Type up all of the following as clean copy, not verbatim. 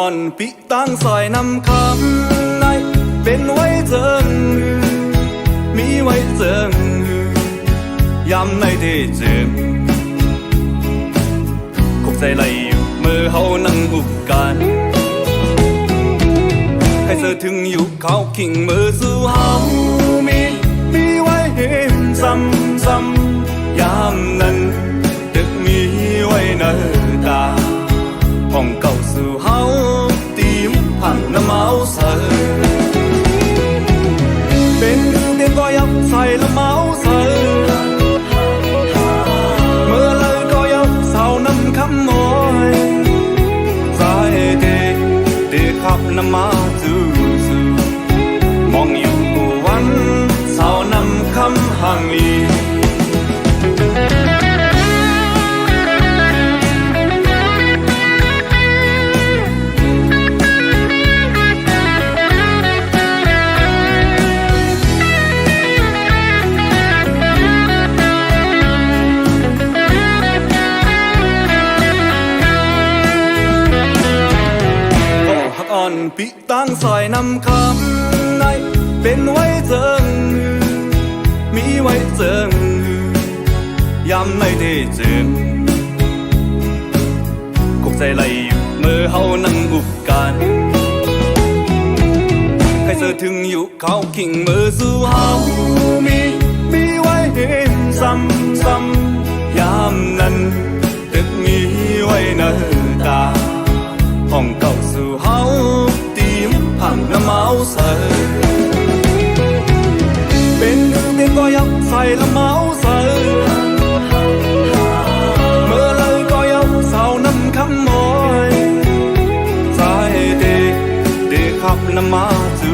อ่อนปิตั้งซอยนำคำในเป็นไว้เจิงมีไว้เจิงย้ำในที่เจิงคงใจไหลอยู่เมื่อเฮานั่งอุบกันให้เธอถึงอยู่เขาขิงมือสู่เฮามีไว้เห็นซ้ำๆยามนั้นดึกมีไว้เนตาห้องเก่าสู่เฮาตีมผ่านน้ำเมาเสอเป็นเตียงก็ยับใส่ละเมาเสอเมื่อเลยก็ยับเศร้าน้ำคำมอยใจเด็กขับน้ำมาจูมองอยู่วันเศร้านำคำห่างลีอ่อนปิตั้งซอยนำคำในเป็นไว้เจิงมีไว้เจิงย้ำในที่เจิงคงใจไหลอยู่เมื่อเฮานั่งอุบกันให้เธอถึงอยู่เขาขิงมือสู่เฮามีไว้เห็นซ้ำๆยามนั้นตึกมีไว้เนตาห้องเก่าสู่เฮาตีมผ่านน้ำเมาเสอเป็นเตียงก็ยับใส่ละเมาเสอเมื่อเลยก็ยับเศร้าน้ำคำมอยใจเด็กขับน้ำมาจู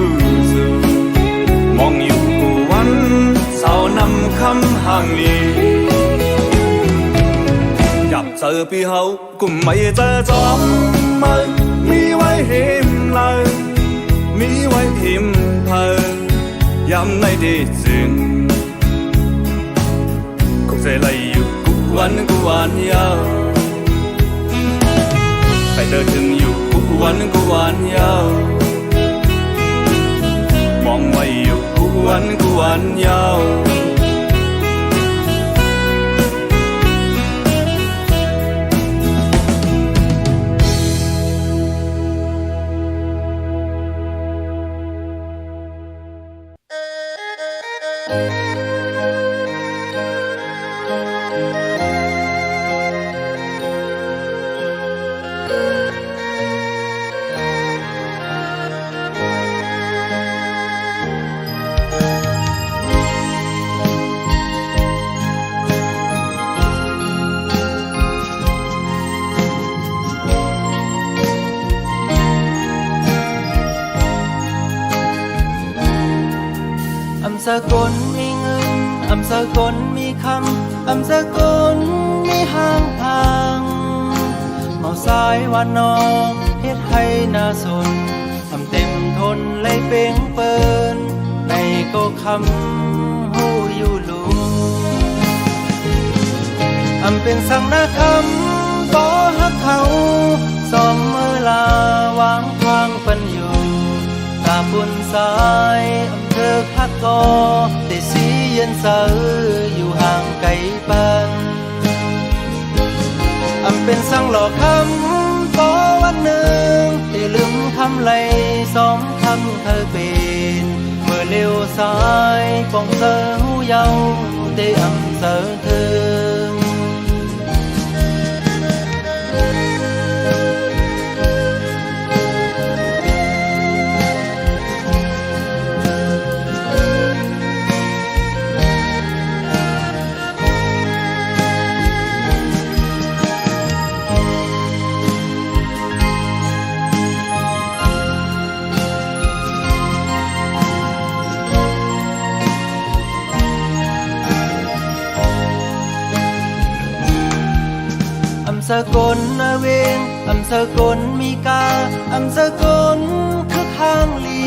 มองอยู่วันเศร้าน้ำคำห่างลียับเจอพี่เฮากุมไม่เจอจอมมันมีไว้เห็มเลยมีไว้หิมเพอย้ำในที่จึงคงใจไหลอยู่กูวันยาวใครเดินถึงอยู่กูวันยาวมองไว้อยู่กูวันยาวสกลมีเงินสกลมีคำสกลมีห้างทางเมาสายวันนองเฮ็ดให้น่าสนเต็มทนเลยเป่งเปินในก็คำหูอยู่ลุงเป็นสังนาคำบ่ฮักเขาสอมมือลาวางทางปันอยู่ตาบุญสายเธอพัดก็แต่สีเย็นเสออยู่ห่างไกลปันเป็นสังหลอกคำพอวันหนึ่งที่ลืมคำไหลสองคำเธอเป็นเมื่อเลี้ยวซ้ายป้องเธอหูเยาแต่เสอเธอสกลนาเวงสกลมีกาสกลคือข้างลี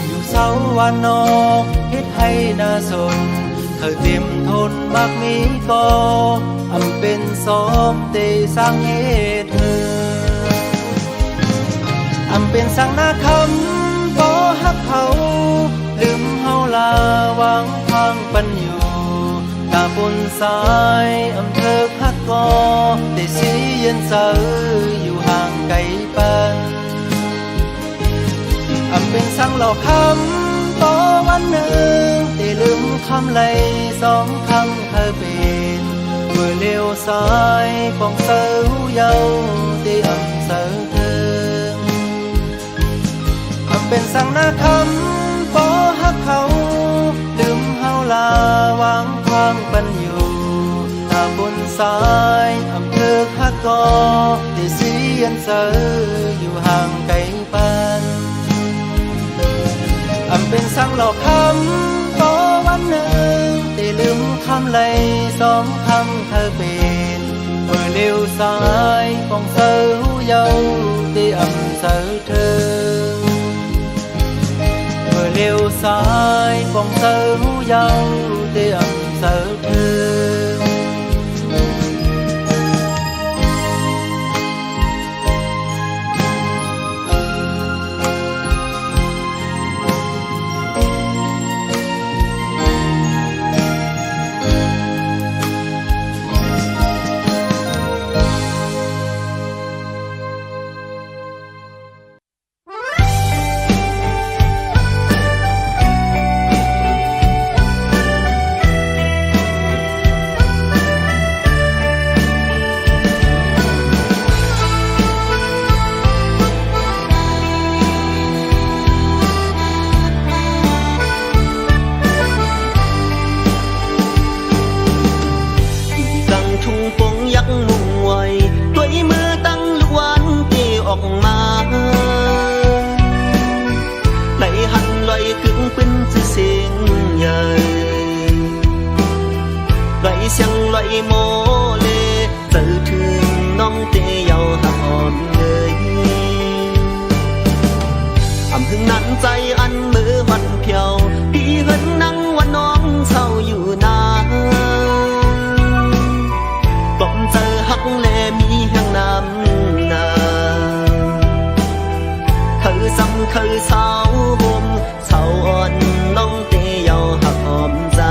อยู่เสาวันนอกเฮ็ดให้น่าสนเคยเต็มทนมากมีก็เป็นซ้อมเตสร้างเหตุ เป็นสังนาคำบ่ฮักเขาลืมเฮาลาวางทางปันอยู่ตาบนสายอำเภอฮักกอได้สีเย็นเสออยู่ห่างไกลปันเป็นสังหลอกคำต่อวันหนึ่งได้ลืมคำไหลสองคำเคยเป็นเมื่อเลี้ยวซ้ายป้องเสาเยาได้เสาเทิงเป็นสังนาคำบ่ฮักเขาลืมเฮาลาวางความปันอยู่ตาบนสายอำเภอฮักกอได้เสียนเสออยู่ห่างไกลปันเป็นสังหลอกคำต่อวันหนึ่งได้ลืมคำไหลสองคำเธอเป็นเมื่อเลี้ยวซ้ายป้องเสาเยาได้เสาเธอเมื่อเลี้ยวซ้ายป้องเสาเยาได้เสาเธอchẳng loại mô lê tự thương nông tê giàu hạt hòn người hưng nắnใจอันมือวันเพียวพี่เหินนั่งวันน้องเศร้าอยู่นานก่อนเจอหักแลมีแห่งน้ำนาเคยซ้ำเคยเศร้าบ่มเศร้าอ่อนน้องเตยาวหักหอมใจ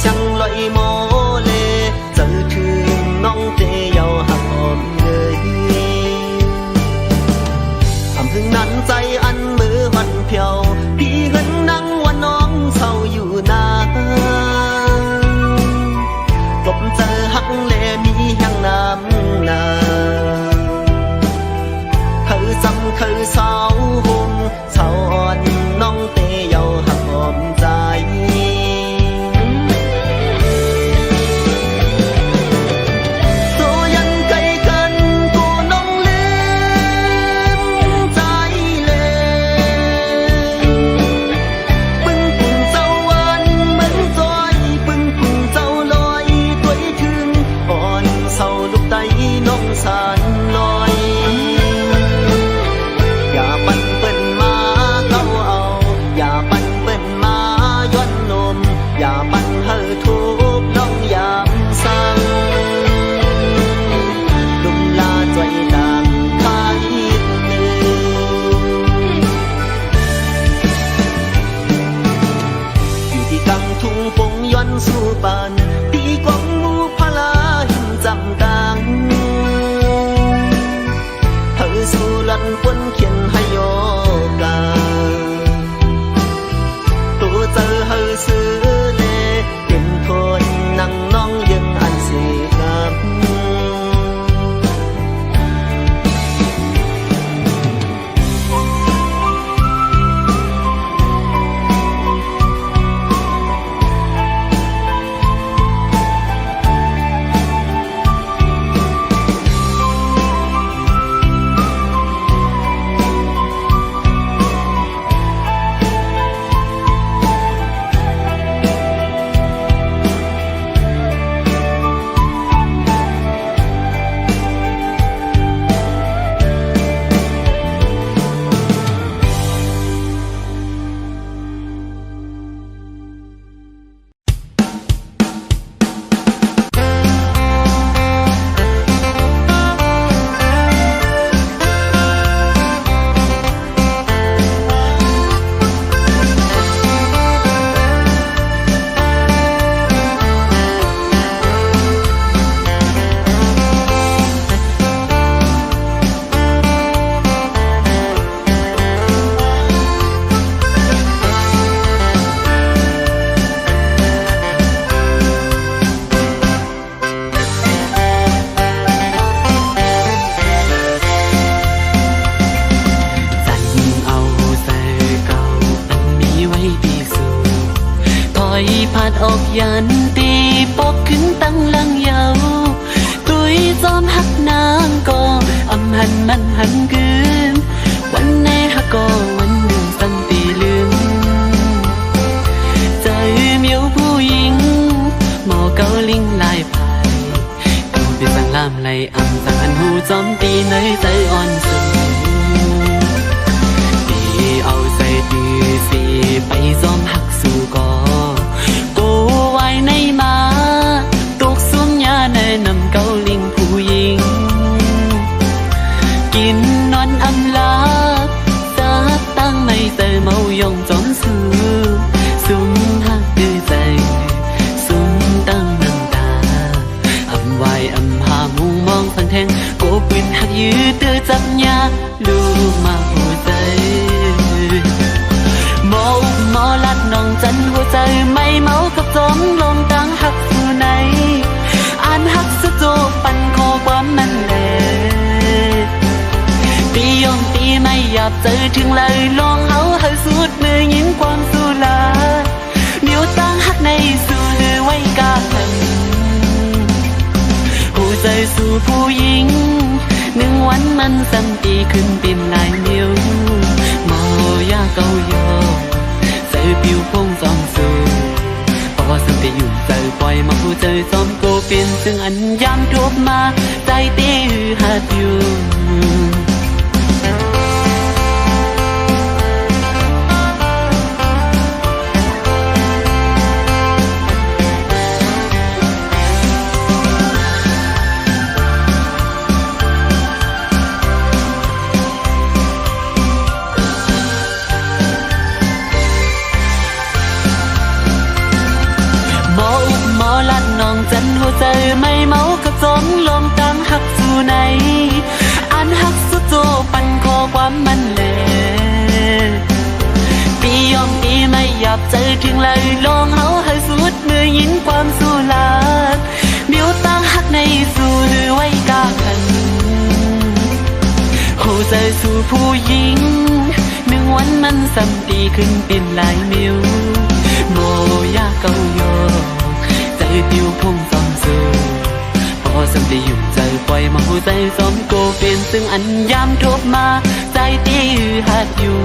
chẳng loại mô lê tự thương nông tê giàu hạt hòm người hưng nắnใจอันมือวันเพียวพี่เหินนั่งวันน้องเศร้าอยู่นานกบเจอหักแลมีแห่งน้ำนาเคยซ้ำเคยเศร้าห่มเศร้าอ่อนน้องเตยาวหักหอมใจ ออกยันตีปอกขึ้นตั้งลังยาวตุยจอมหักนางก็อำหันมันหันคืนวันไหนหักก็วันหนึ่งสันตีลืมใจเมียวผู้หญิงหมอเกาลิงลายพายกูไปสั่งลามไลอำสั่งหันหูจอมตีในใจอ่อนสูตีเอาใจดีสิไปจอมหักสู่ก็กูไว้ในมาตกสุ่มยาในนำเกาลิงผู้หญิงกินนอนอำลาจะตั้งไม่เจอเมายองจอมสู้สุ่มหักดื้อใจสุ่มตั้งน้ำตาอำไว้อำหามุงมองฟังแทงโกปืนหักยืดเตือจับยาลูกมาหัวใจหมออุกหมอลัดน้องจันหัวใจไม่เมากับจอมลมตั้งหักสู่ไหนอ่านหักสุดโจปันคอความมันแหลตียอมตีไม่หยาบเจอถึงเลยลองเอาให้สุดมือยินความสุลาเมียวตั้งหักในสู่หรือไว้กาหันหัวใจสู่ผู้หญิงหนึ่งวันมันสันตีขึ้นเป็นลายเมียวหมอยาเกาโยใจผิวพงจอมสูพอสันติอยู่ใจปล่อยมาผู้ใจจอมโกเป็นซึ่งอันยามทบมาใจตีหือหัดอยู่น้องจันหัวใจไม่เมากับจอมลมตั้งหักสู่ไหนอันหักสุดโจปันคอความมันแหลตียอมตีไม่หยาบใจถึงเลยลองเอาให้สุดมือยินความสู่ลาดเมียวตั้งหักในสู่หรือไว้กาขันหัวใจสู่ผู้หญิงหนึ่งวันมันสัมตีขึ้นเป็นลายเมียวโมยาเกาโยใจติวพงจอมสูพอสัมติอยู่ใจปล่อยมาหัวใจจอมโกเป็นซึ่งอันยามทบมาใจตีหัดอยู่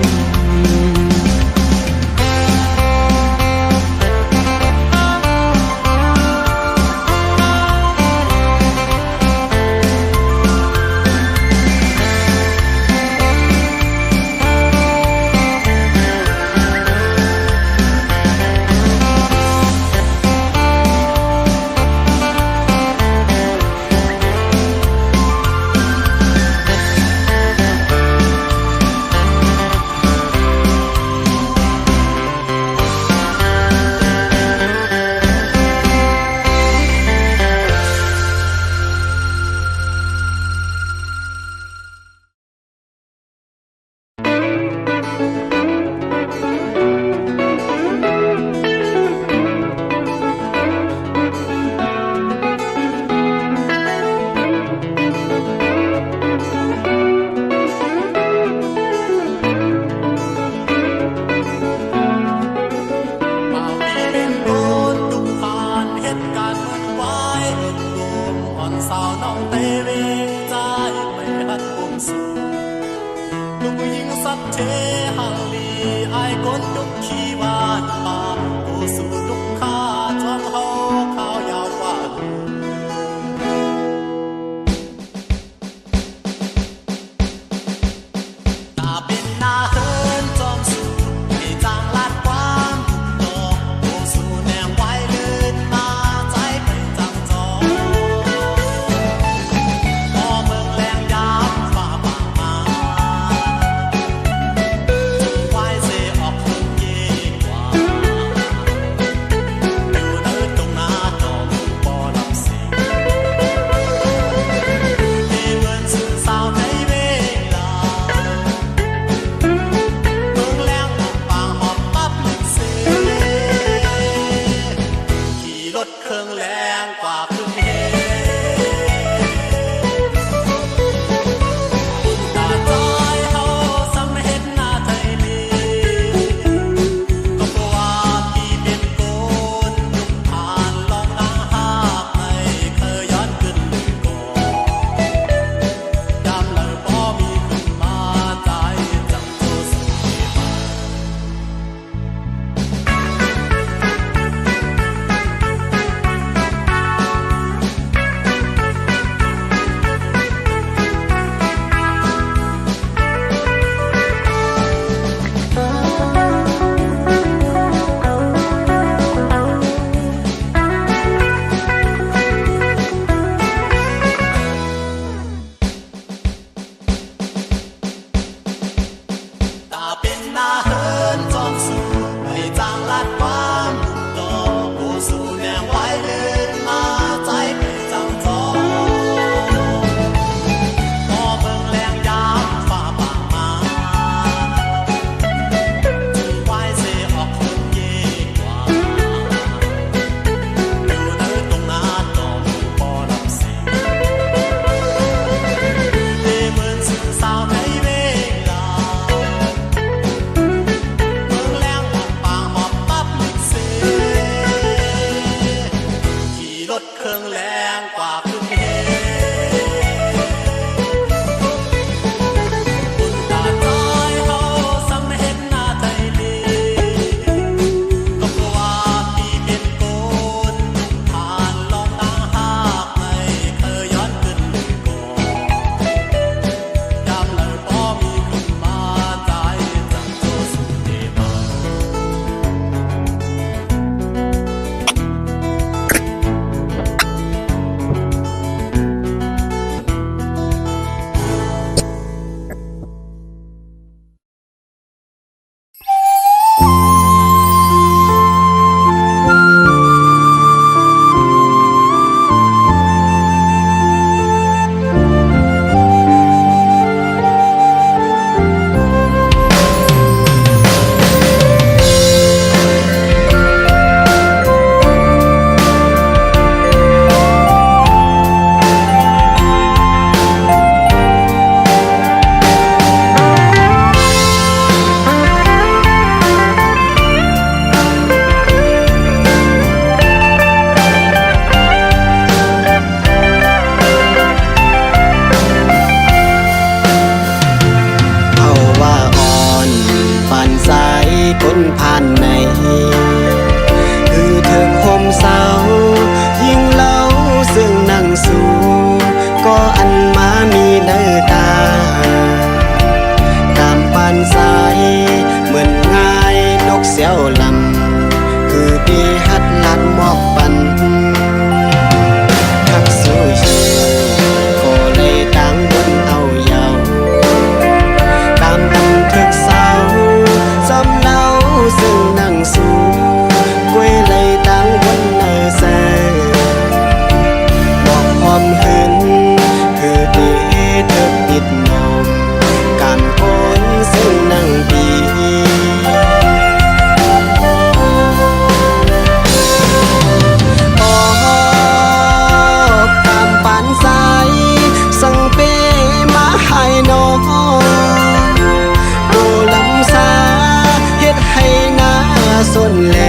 ส่วนแล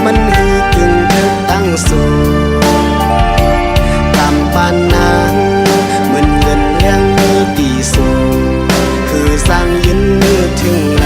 มันหือกึ่งถึกตั้งสูตามปานนางเหมือนเงินเลี้ยงมีตีสูคือสร้างยืนมือถึงไหน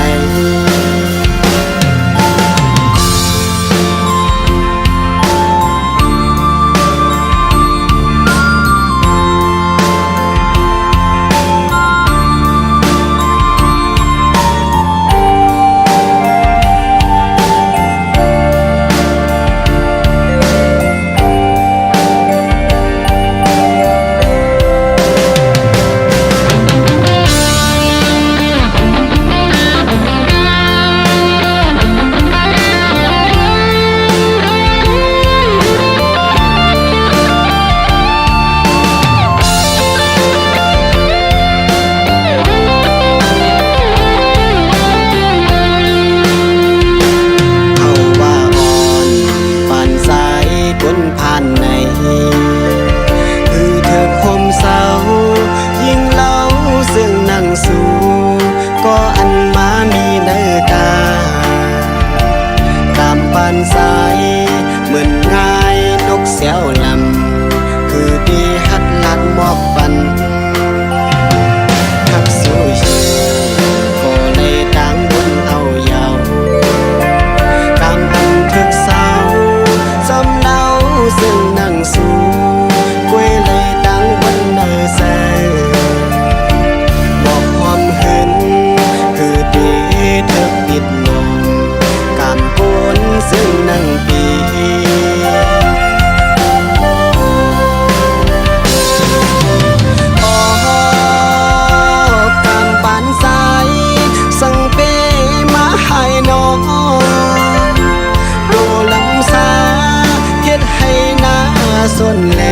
ส่วนแล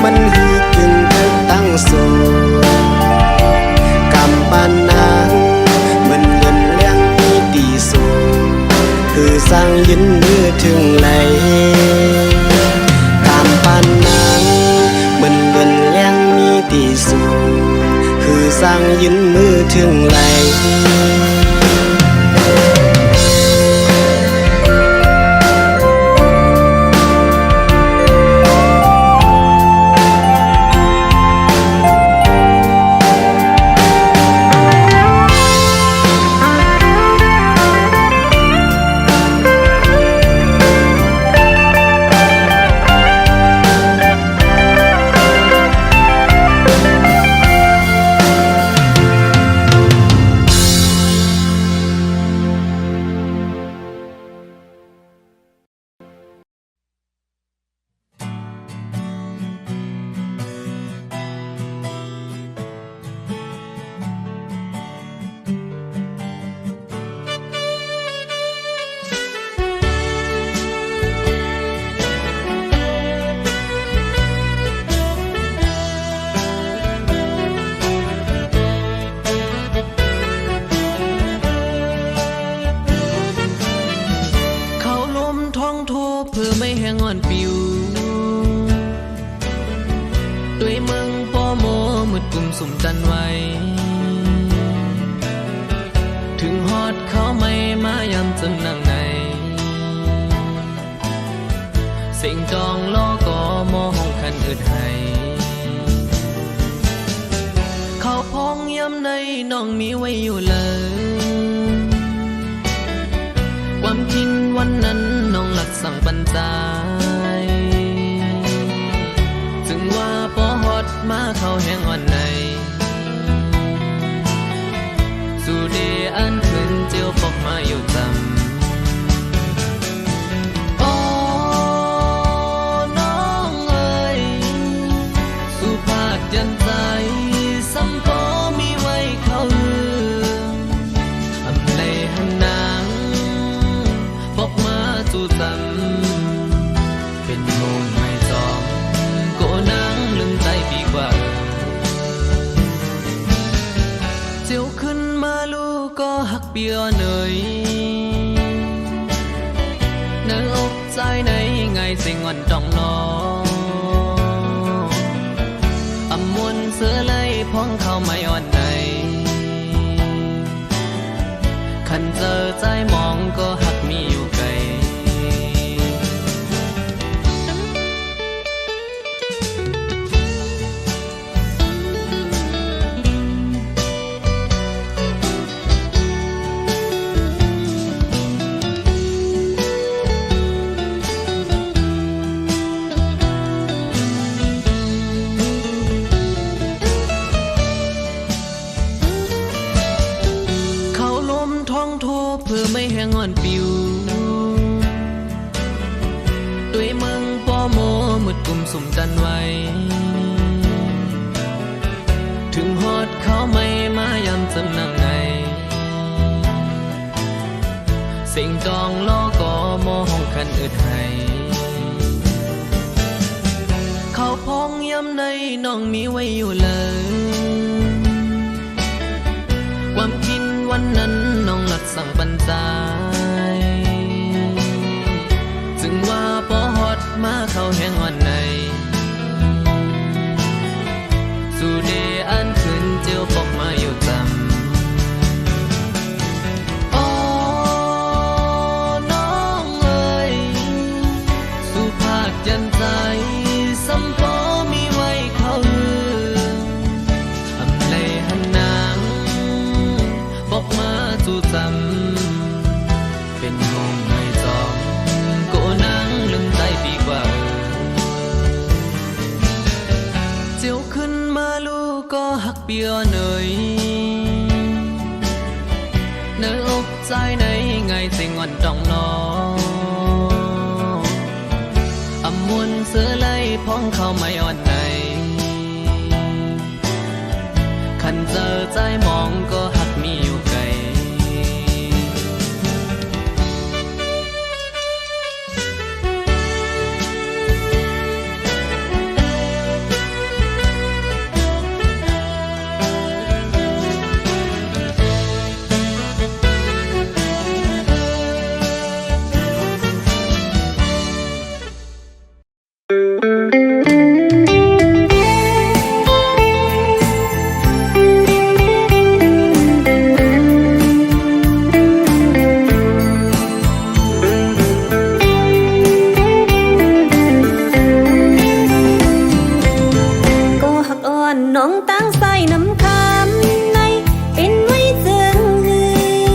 มันหือกึ่งถึกตั้งสูกำปานนางเหมือนเงินเลี้ยงมีตีสูคือสร้างยืนมือถึงไหลกำปานนางเหมือนเงินเลี้ยงมีตีสูคือสร้างยืนมือถึงไหลสุ่มจันไว้ถึงฮอดเขาไม่มายำจึงนั่งในเสียงจองล้อก็มอห้องคันอึดให้เขาพองย้ำในน้องมีไว้อยู่เลยความจริงวันนั้นน้องหลักสั่งปัญจายถึงว่าพอฮอดมาเขาแห้งอ่อนในสู่เดอันขึ้นเจียวปอกมาอยู่จำโอ้น้องเอ๋ยสุภาพยันใจสัมพอมีไว้เขาอำในหันนางปอกมาจู่จำเป็นโมงไม่จอมโกนางลืมใจปีกว่าเจียวขึ้นมาลูกก็หักเปียเนยเนื้ออกใจในไงสิ่งอ่อนจ้องนออำมวนเสือไล่พ้องเขาไม่อ่อนในขัน ขันเจอใจมองก็หักมีอยู่ไกลเพื่อไม่แห้งอ่อนปิวด้วยมึงป้อโมมืดกลุ่มสุ่มกันไว้ถึงฮอดเขาไม่มายำจำนำไงเสียงจองล้อก็มอห้องคันอึดให้เขาพองย้ำในน้องมีไว้อยู่เลยความคิดวันนั้นน้องหลักสั่งปัญจายจึงว่าพอฮอดมาเข้าแห้งอ่อนในสู่เดอันขึ้นเจียวปอกมาอยู่จำอ๋อน้องเอ๋ยสู่ภาคยันใจสัมปอมีไว้เขาอำเลยหันนางบอกมาจู่จำเป็นห้องไม่จองโกนังลืมใจปีกว่าเจียวขึ้นมาลูกก็หักเปียเนยเนื้ออกใจในไงเสียงอ่อนดองนออำมวนเสือไล่พ้องเข้าไม่อ่อนในขันเจอใจมองก็หักมีอยู่ไกลน้องตั้งใส่น้ำคำในเป็นไว้เจิงฮือ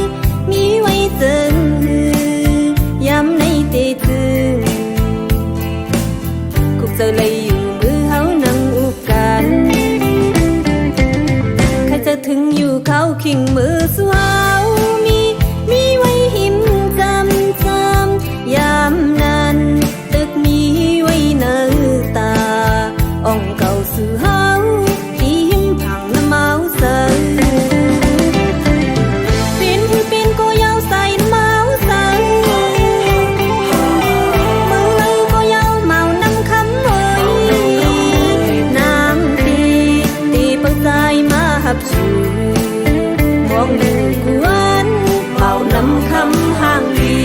มีไว้เจิงฮือยำในเตจือคุกเจอเลยอยู่มือเฮานั่งอุกกันใครจะถึงอยู่เขาขิงมือสู้เฮามีไว้หิมจำยามนั้นตึกมีไว้เนื้อตาอ่องเก่าสู้เฮาเป็นก็ยาวใส่เมาใส่มือเลยก็ยาวเมาน้ำคำเอ่ยน้ำตีเปิดใจมาหับชูมองดูกวนเมาน้ำคำห่างดี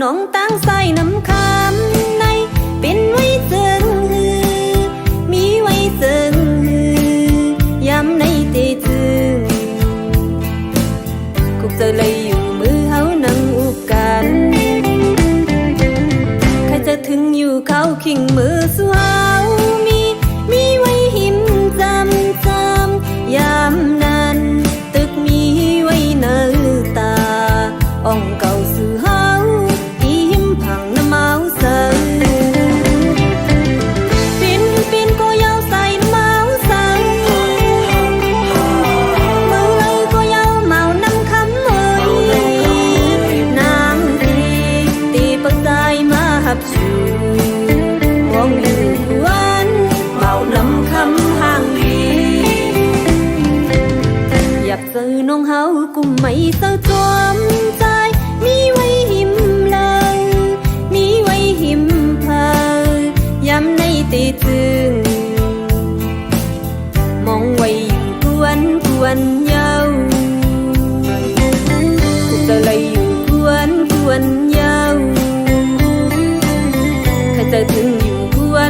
น้องตั้งใส่น้ำคำในเป็นไว้เจิงฮือมีไว้เจิงฮือยำในเตจือคุกเจอเลยอยู่มือเฮานั่งอุกกันใครจะถึงอยู่เขาขิงมือสู้เฮามีไว้หิมจำยามนั้นตึกมีไว้เนื้อตาอ่องเก่าสู้เฮาเป็นก็ยาวใส่เมาใส่มือเลยก็ยาวเมาน้ำคำเอ่ยน้ำตีเปิดใจมาหับชูมองดูว่า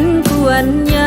นควรยา